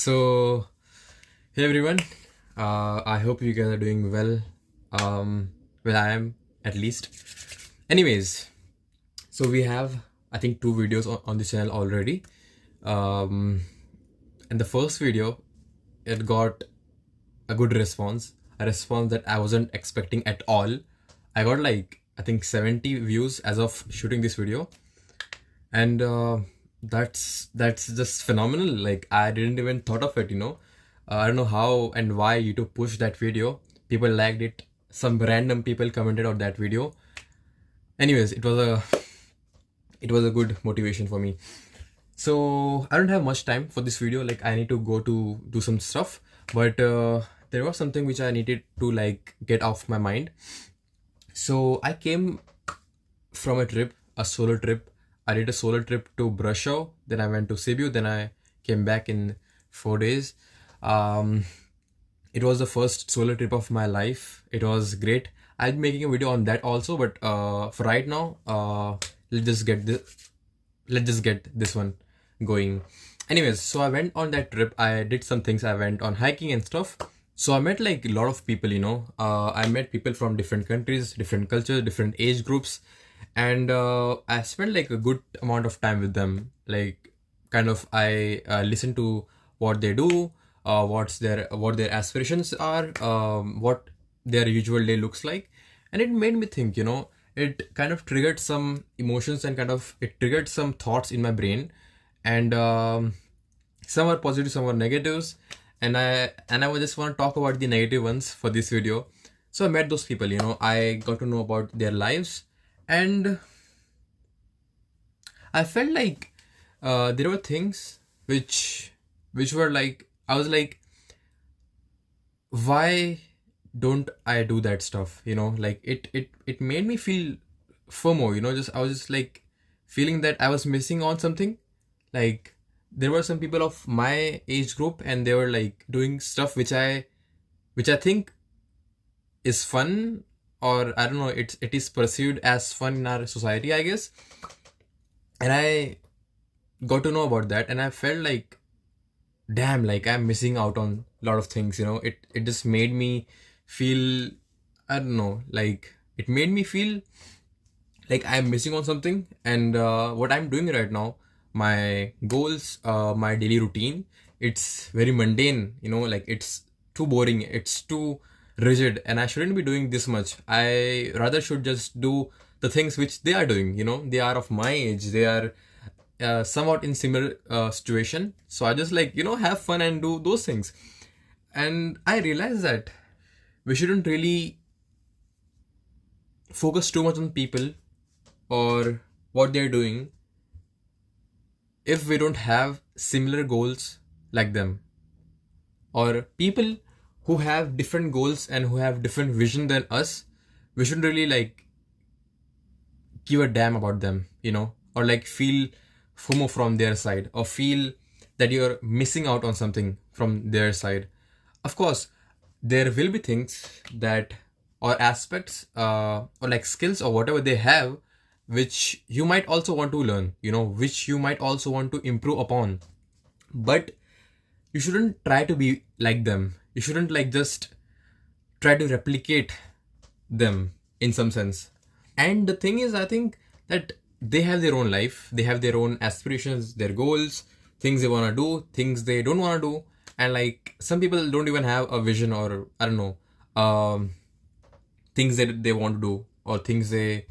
So, hey everyone, I hope you guys are doing well. Well, I am at least. Anyways, so we have, I think, two videos on the channel already. Um, and the first video, it got a good response, a response that I wasn't expecting at all. I got like, I think 70 views as of shooting this video. And that's just phenomenal. Like, I didn't even thought of it. I don't know how and why YouTube pushed that video. People liked it. Some random people commented on that video. Anyways, it was a good motivation for me. So I don't have much time for this video. Like, I need to go to do some stuff, but there was something which I needed to like get off my mind. So I came from a solo trip. I did a solo trip to Brasov, then I went to Sibiu, then I came back in 4 days. It was the first solo trip of my life. It was great. I'll be making a video on that also, but for right now, let's just get this one going. Anyways, so I went on that trip. I did some things. I went on hiking and stuff. So I met like a lot of people. I met people from different countries, different cultures, different age groups, and I spent like a good amount of time with them. Like, kind of, I listen to what they do, what their aspirations are, what their usual day looks like, and it made me think. It kind of triggered some emotions and it triggered some thoughts in my brain, and some are positive, some are negatives, and I would just want to talk about the negative ones for this video. So I met those people. I got to know about their lives, and I felt like there were things which were like, I was like, why don't I do that stuff? Like, it made me feel FOMO. I was just like feeling that I was missing on something. Like, there were some people of my age group, and they were like doing stuff which I think is fun, or I don't know, it is perceived as fun in our society, I guess. And I got to know about that, and I felt like, damn, like I'm missing out on a lot of things. It just made me feel, I don't know, like it made me feel like I'm missing on something. And what I'm doing right now, my goals, my daily routine, it's very mundane. Like, it's too boring, it's too rigid, and I shouldn't be doing this much. I rather should just do the things which they are doing. They are of my age, they are somewhat in similar situation. So I just like, have fun and do those things. And I realized that we shouldn't really focus too much on people or what they're doing if we don't have similar goals like them, or people who have different goals and who have different vision than us. We shouldn't really like give a damn about them, or like feel FOMO from their side, or feel that you're missing out on something from their side. Of course, there will be things that, or aspects, or like skills or whatever they have, which you might also want to learn, which you might also want to improve upon. But you shouldn't try to be like them. You shouldn't like just try to replicate them in some sense. And the thing is, I think that they have their own life, they have their own aspirations, their goals, things they want to do, things they don't want to do. And like, some people don't even have a vision, or I don't know, things that they want to do, or things they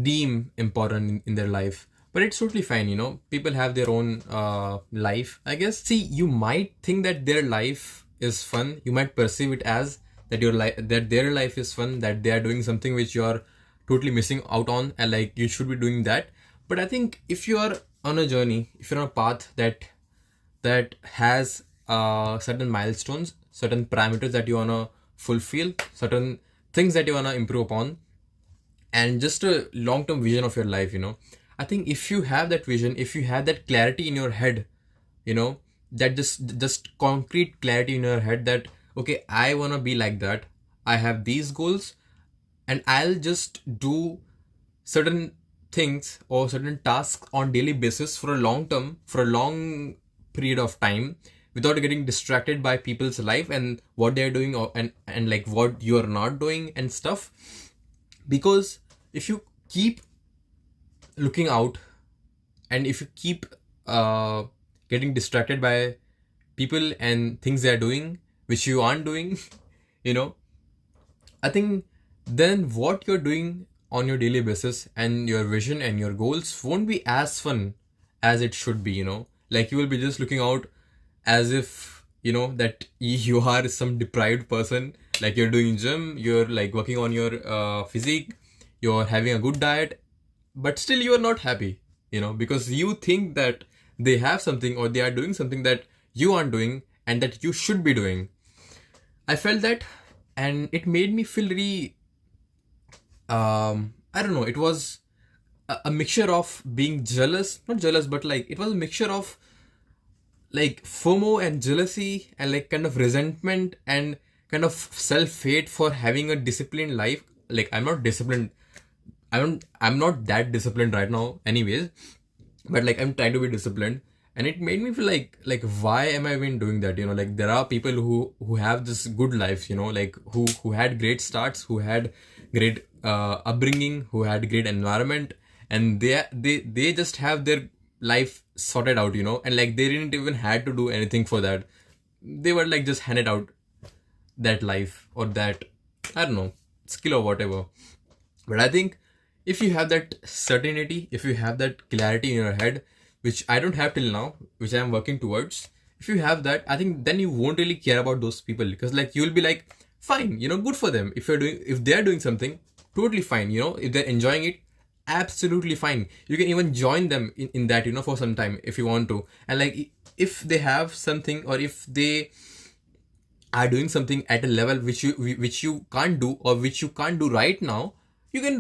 deem important in their life. But it's totally fine. People have their own life, I guess. See, you might think that their life is fun, you might perceive it as that that their life is fun, that they are doing something which you are totally missing out on, and like, you should be doing that. But I think if you are on a journey, if you're on a path that has certain milestones, certain parameters that you want to fulfill, certain things that you want to improve upon, and just a long-term vision of your life, I think if you have that vision, if you have that clarity in your head, that just concrete clarity in your head, that okay, I want to be like that, I have these goals, and I'll just do certain things or certain tasks on daily basis for a long term, for a long period of time, without getting distracted by people's life and what they're doing, or and like what you're not doing and stuff. Because if you keep looking out, and if you keep getting distracted by people and things they're doing which you aren't doing, you know, I think then what you're doing on your daily basis and your vision and your goals won't be as fun as it should be, you know. Like you will be just looking out as if, you know, that you are some deprived person. Like you're doing gym, you're like working on your physique, you're having a good diet, but still you are not happy, you know, because you think that they have something or they are doing something that you aren't doing and that you should be doing. I felt that, and it made me feel really, I don't know, it was a mixture of being jealous, not jealous, but like it was a mixture of like FOMO and jealousy and like kind of resentment and kind of self-hate for having a disciplined life. Like I'm not disciplined. I'm not that disciplined right now anyways, but like I'm trying to be disciplined. And it made me feel like why am I even doing that? You know, like there are people who have this good life, you know, like who had great starts, who had great upbringing, who had great environment, and they just have their life sorted out, you know, and like they didn't even had to do anything for that. They were like just handed out that life or that, I don't know, skill or whatever. But I think if you have that certainty, if you have that clarity in your head, which I don't have till now, which I'm working towards, if you have that, I think then you won't really care about those people, because like you'll be like, fine, you know, good for them. If they're doing something, totally fine, you know, if they're enjoying it, absolutely fine. You can even join them in that, you know, for some time if you want to. And like if they have something, or if they are doing something at a level which you can't do, or which you can't do right now, you can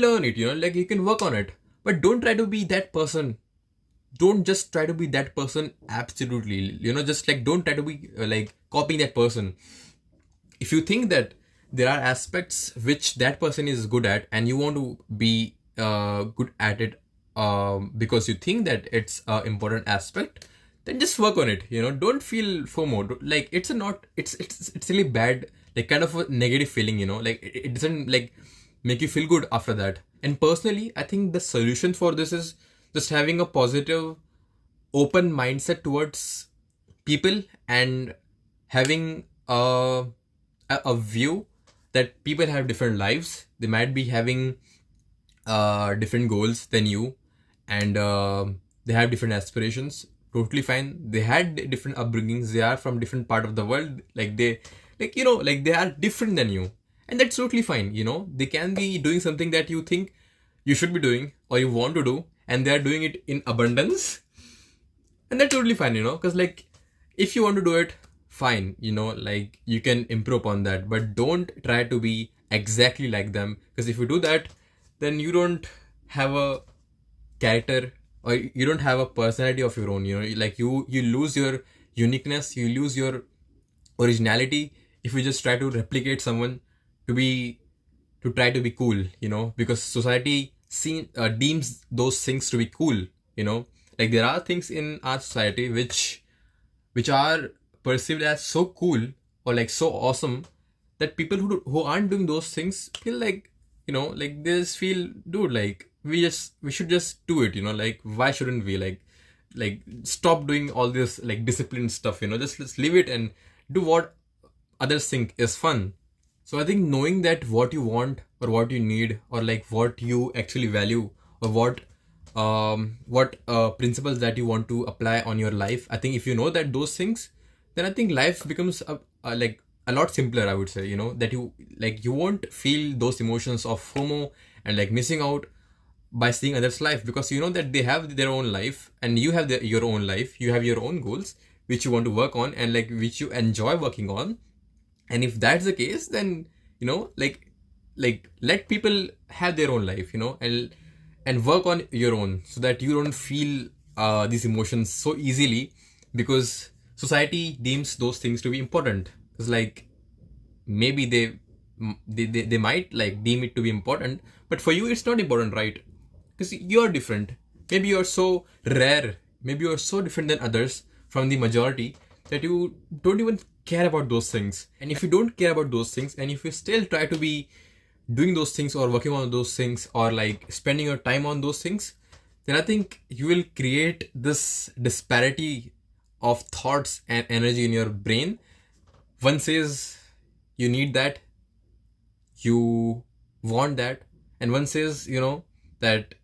learn it, you know, like you can work on it. But don't try to be that person. Don't just try to be that person, absolutely, you know, just like don't try to be like copying that person. If you think that there are aspects which that person is good at and you want to be good at it, because you think that it's an important aspect, then just work on it, you know. Don't feel FOMO. Like it's a not it's really bad, like kind of a negative feeling, you know, like it doesn't like make you feel good after that. And personally, I think the solution for this is just having a positive, open mindset towards people, and having a view that people have different lives. They might be having different goals than you, and they have different aspirations. Totally fine. They had different upbringings. They are from different part of the world. Like they, like, you know, like they are different than you, and that's totally fine. You know, they can be doing something that you think you should be doing or you want to do, and they are doing it in abundance, and that's totally fine. You know, because like if you want to do it, fine. You know, like you can improve on that, but don't try to be exactly like them, because if you do that, then you don't have a character, or you don't have a personality of your own, you know. Like you lose your uniqueness, you lose your originality if you just try to replicate someone to try to be cool, you know, because society deems those things to be cool, you know. Like there are things in our society which are perceived as so cool or like so awesome, that people who aren't doing those things feel like, you know, like they just feel, dude, like we should just do it, you know. Like why shouldn't we like stop doing all this like disciplined stuff, you know. Just let's leave it and do what others think is fun. So I think knowing that what you want or what you need, or like what you actually value, or what principles that you want to apply on your life, I think if you know that those things, then I think life becomes like a lot simpler, I would say, you know. That you won't feel those emotions of FOMO and like missing out by seeing others' life, because you know that they have their own life and you have your own life. You have your own goals which you want to work on, and like which you enjoy working on. And if that's the case, then, you know, like let people have their own life, you know, and work on your own, so that you don't feel these emotions so easily, because society deems those things to be important. Because like maybe they might like deem it to be important, but for you it's not important, right? Because you're different. Maybe you're so rare, maybe you're so different than others from the majority, that you don't even care about those things. And if you don't care about those things, and if you still try to be doing those things or working on those things or like spending your time on those things, then I think you will create this disparity of thoughts and energy in your brain. One says you need that, you want that, and one says, that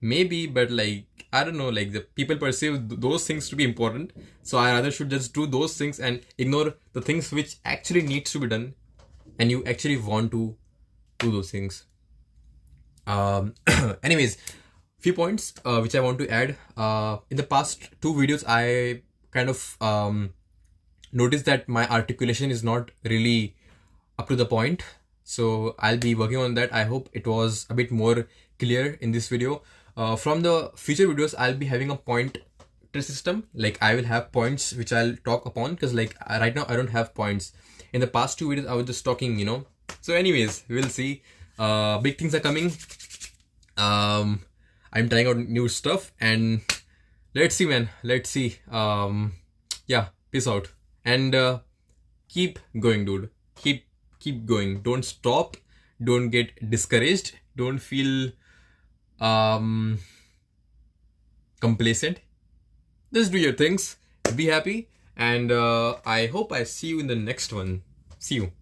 maybe, but like, I don't know, like the people perceive those things to be important, so I rather should just do those things and ignore the things which actually needs to be done, and you actually want to do those things. Anyways, few points which I want to add. In the past two videos, I kind of noticed that my articulation is not really up to the point, so I'll be working on that. I hope it was a bit more clear in this video. From the future videos, I'll be having a point system. Like I will have points which I'll talk upon, because like right now I don't have points. In the past two videos I was just talking, so anyways, we'll see. Big things are coming. I'm trying out new stuff, and let's see, man. Let's see. Yeah, peace out, and keep going, dude. Keep going. Don't stop. Don't get discouraged. Don't feel complacent. Just do your things. Be happy, and I hope I see you in the next one. See you.